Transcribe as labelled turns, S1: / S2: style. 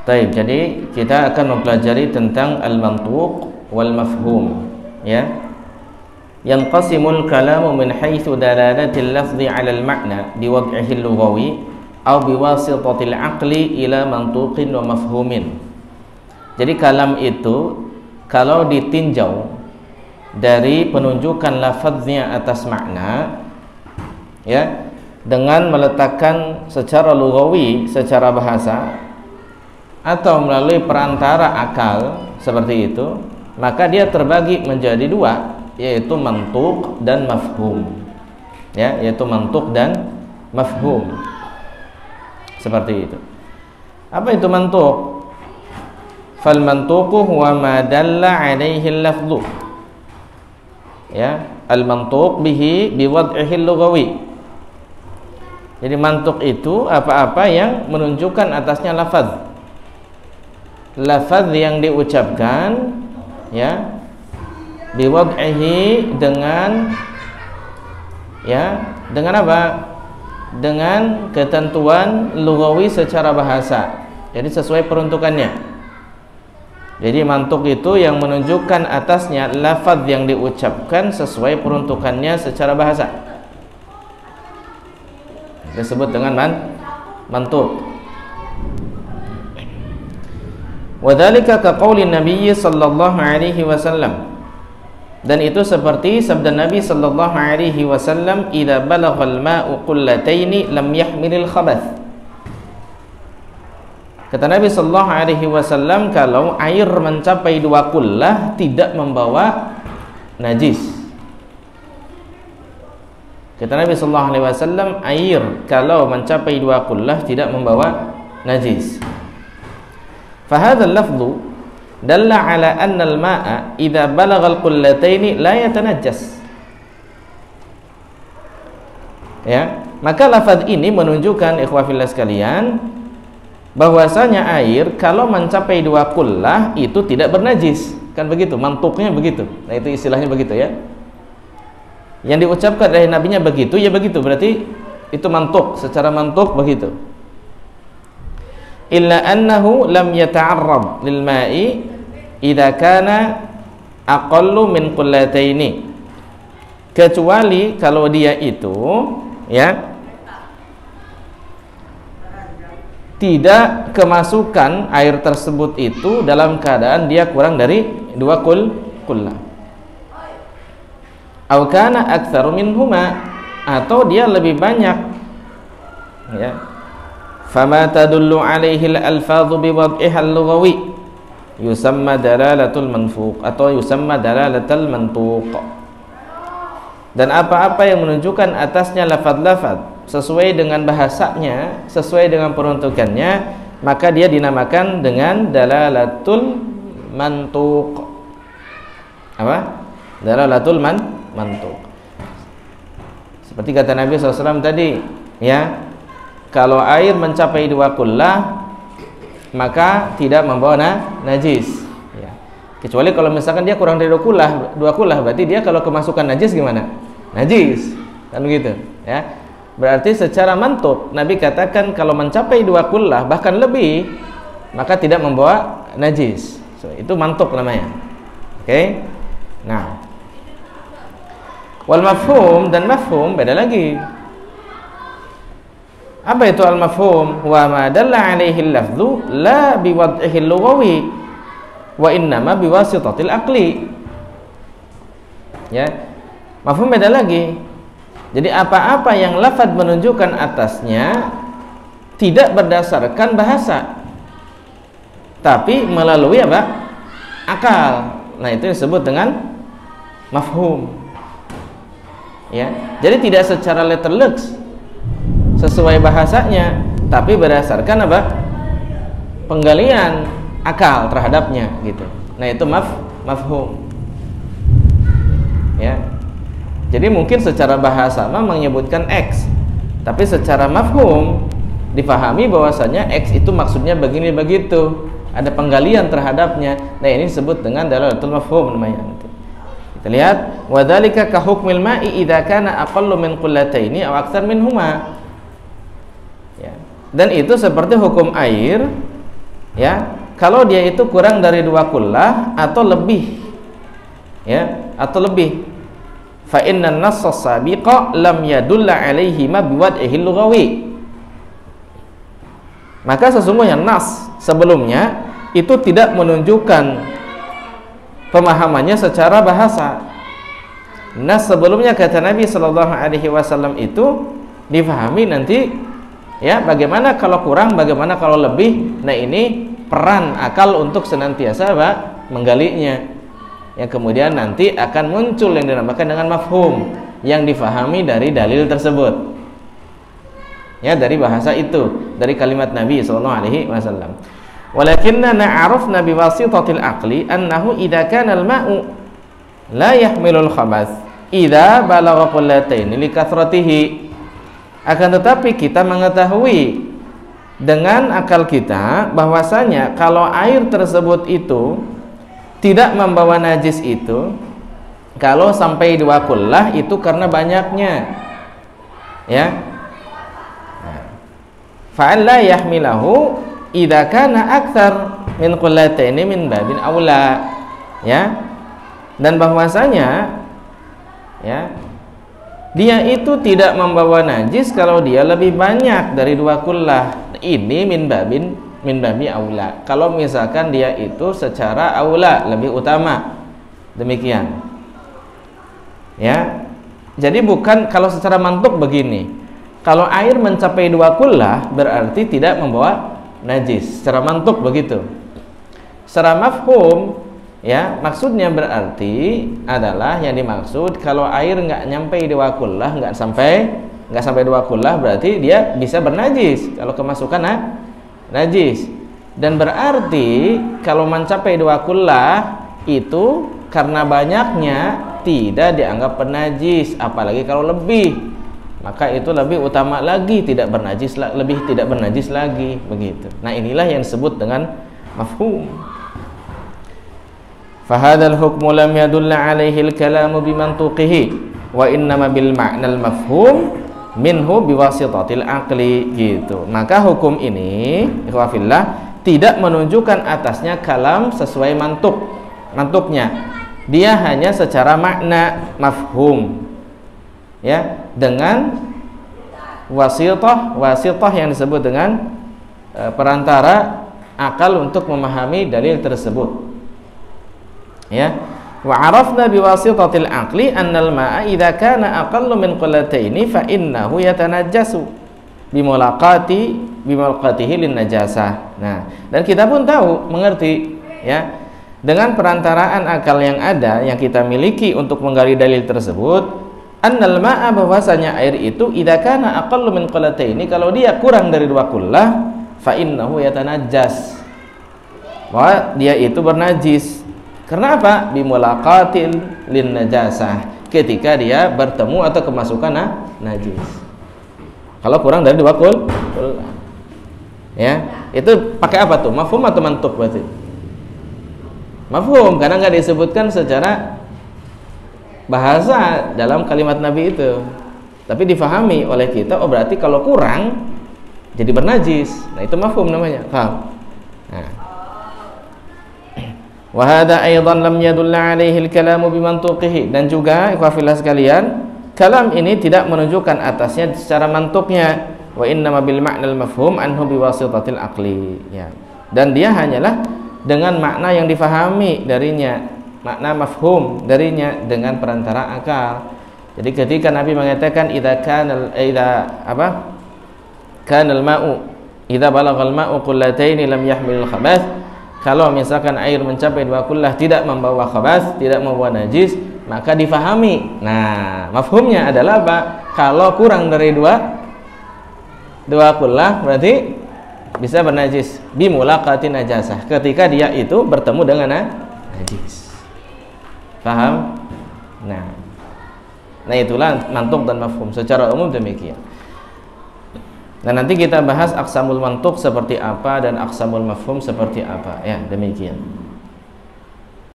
S1: Baik, jadi kita akan mempelajari tentang al-mantuq wal mafhum, ya. Yanqasimul kalamu min haitsu dalalatil lafzi 'ala al-ma'na biwad'ihi al-lughawi aw biwasitatil 'aqli ila mantuqin wa mafhumin. Jadi kalam itu kalau ditinjau dari penunjukan lafaznya atas makna, ya, dengan meletakkan secara lughawi, secara bahasa, atau melalui perantara akal seperti itu, maka dia terbagi menjadi dua, yaitu mantuq dan mafhum, ya, yaitu mantuq dan mafhum seperti itu. Apa itu mantuq? Fal mantuqu huwa ma dalla 'alaihi al-lafdhu, ya, al mantuq bihi biwad'ihi al-lughawi. Jadi mantuq itu apa-apa yang menunjukkan atasnya lafaz, lafaz yang diucapkan, ya, biwad'ihi dengan, ya, dengan apa? Dengan ketentuan lughawi secara bahasa. Jadi sesuai peruntukannya. Jadi mantuq itu yang menunjukkan atasnya lafaz yang diucapkan sesuai peruntukannya secara bahasa. Disebut dengan mantuq. Wadzalika kaqaulin Nabi sallallahu alaihi wasallam. Dan itu seperti sabda Nabi sallallahu alaihi wasallam, "Idza balaghal ma'u qullataini lam yahmilil khabath." Kata Nabi sallallahu alaihi wasallam, kalau air mencapai 2 kullah tidak membawa najis. Kata Nabi sallallahu alaihi wasallam, air kalau mencapai 2 kullah tidak membawa najis. Fahadha al-lafdhu dalla ala anna al-ma'a idza balagha al-qullataini la yatanajjas. Ya, maka lafaz ini menunjukkan, ikhwah fillah sekalian, bahwasanya air kalau mencapai 2 kullah itu tidak bernajis. Kan begitu, mantuknya begitu. Nah, itu istilahnya begitu, ya. Yang diucapkan dari nabinya begitu, ya begitu, berarti itu mantuk, secara mantuk begitu. Illa annahu lam yata'arrad lil ma'i idza kana aqallu min qullataini. Kecuali kalau dia itu, ya, tidak kemasukan air tersebut itu dalam keadaan dia kurang dari 2 kullah. Aw kana aktsaru minhuma, atau dia lebih banyak, ya. Fama tadullu alaihi al-alfadhu biwad'iha al-lughawi yusamma dalalatul manfuq atau yusamma dalalatul mantuq. Dan apa-apa yang menunjukkan atasnya lafaz-lafaz sesuai dengan bahasanya, sesuai dengan peruntukannya, maka dia dinamakan dengan dalalatul mantuq. Apa? Dalalatul mantuq. Seperti kata Nabi SAW tadi, ya, kalau air mencapai 2 kullah maka tidak membawa najis, ya. Kecuali kalau misalkan dia kurang dari 2 kullah, berarti dia kalau kemasukan najis gimana? Najis, kan begitu, ya. Berarti secara mantuk Nabi katakan kalau mencapai 2 kullah bahkan lebih maka tidak membawa najis. So, itu mantuk namanya. Oke? Nah, wal mafhum dan mafhum beda lagi. Apa itu al-mafhum? Wa ma dalla 'alaihi al-lafdhu la biwad'ihi al-lughawi wa innama biwasitatil aqli. Ya. Mafhum beda lagi. Jadi apa-apa yang lafaz menunjukkan atasnya tidak berdasarkan bahasa, tapi melalui apa? Akal. Nah, itu disebut dengan mafhum. Ya. Jadi tidak secara letterlux sesuai bahasanya, tapi berdasarkan apa? Penggalian akal terhadapnya, gitu. Nah, itu mafhum. Ya. Jadi mungkin secara bahasa menyebutkan X, tapi secara mafhum dipahami bahwasanya X itu maksudnya begini begitu, ada penggalian terhadapnya. Nah, ini disebut dengan dalalatul mafhum namanya. Kita lihat, wa dzalika ka hukmil ma'i idza kana aqallu min qullataini aw aktsar minhuma. Ya. Dan itu seperti hukum air ya, kalau dia itu kurang dari 2 kullah atau lebih, ya, atau lebih, fa innan nass as-sabiqa lam yadulla alaihi ma biwad'ihil lughawi. Maka sesungguhnya nas sebelumnya itu tidak menunjukkan pemahamannya secara bahasa. Nas sebelumnya kata Nabi sallallahu alaihi wasallam itu difahami nanti, ya, bagaimana kalau kurang, bagaimana kalau lebih. Nah, ini peran akal untuk senantiasa menggalinya, yang kemudian nanti akan muncul yang dinamakan dengan mafhum yang difahami dari dalil tersebut, ya, dari bahasa itu, dari kalimat Nabi sallallahu alaihi wasallam. Walakinna na'arafna biwasitatil aqli annahu idza kana al-ma'u la yahmilul khabath idza balagha qullatayn li kathratihi. Akan tetapi kita mengetahui dengan akal kita bahwasanya kalau air tersebut itu tidak membawa najis itu kalau sampai 2 kullah itu karena banyaknya, ya. Fa'al la yahmilahu idza kana aktsar min qullataini min babin aula, ya. Dan bahwasanya, ya, dia itu tidak membawa najis kalau dia lebih banyak dari 2 kullah. Ini min babi aula. Kalau misalkan dia itu secara aula, lebih utama. Demikian. Ya. Jadi bukan kalau secara mantuk begini. Kalau air mencapai 2 kullah berarti tidak membawa najis. Secara mantuk begitu. Secara mafhum, ya, maksudnya berarti adalah yang dimaksud kalau air nggak nyampe 2 kullah, nggak sampai 2 kullah berarti dia bisa bernajis kalau kemasukan najis. Dan berarti kalau mencapai 2 kullah itu karena banyaknya tidak dianggap penajis, apalagi kalau lebih, maka itu lebih utama lagi, tidak bernajis, lebih tidak bernajis lagi, begitu. Nah, inilah yang disebut dengan mafhum. Fahadal hukmu lam yadulla alaihi al-kalamu bimantuqihi wa innama bil ma'nal mafhum minhu biwasitatil aqli, gitu. Maka hukum ini, ikhwafillah, tidak menunjukkan atasnya kalam sesuai mantuknya. Dia hanya secara makna mafhum, ya, dengan wasitah yang disebut dengan perantara akal untuk memahami dalil tersebut. Ya, wa arafna biwasitatil aqli annal ma'a idza kana aqallu min qullataini fa innahu yatanajjasu bimulaqatihi lin najasah. Nah, dan kita pun tahu, mengerti, ya, dengan perantaraan akal yang ada yang kita miliki untuk menggali dalil tersebut, annal ma'a, bahwasanya air itu idza kana aqallu min qullataini, kalau dia kurang dari 2 kullah, fa innahu yatanajjas, bahwa dia itu bernajis. Karena apa? Bimulaqatil lin najasah, ketika dia bertemu atau kemasukan najis. Kalau kurang dari 2 kullah, ya, itu pakai apa tuh? Mafhum atau mantuk berarti? Mafhum, karena nggak disebutkan secara bahasa dalam kalimat Nabi itu, tapi difahami oleh kita. Oh, berarti kalau kurang jadi bernajis. Nah, itu mafhum namanya. Paham? Nah, wa hadza aidan lam yadulla alaihi al-kalamu bimantuqihi, dan juga ikhwafillah sekalian, kalam ini tidak menunjukkan atasnya secara mantuknya. Wa innama bil ma'nal mafhum anhu biwasitatil aqli, ya. Dan dia hanyalah dengan makna yang difahami darinya, makna mafhum darinya dengan perantara akal. Jadi ketika Nabi mengatakan kanal ma'u idza balagal ma'u qullataini lam yahmilul khabath, kalau misalkan air mencapai 2 kullah tidak membawa khabath, tidak membawa najis, maka difahami. Nah, mafhumnya adalah apa? Kalau kurang dari 2 kullah berarti bisa bernajis bimulaqatin najasah, ketika dia itu bertemu dengan najis. Paham? Nah, itulah mantuk dan mafhum secara umum demikian. Dan nanti kita bahas aqsamul mantuk seperti apa dan aqsamul mafhum seperti apa, ya, demikian.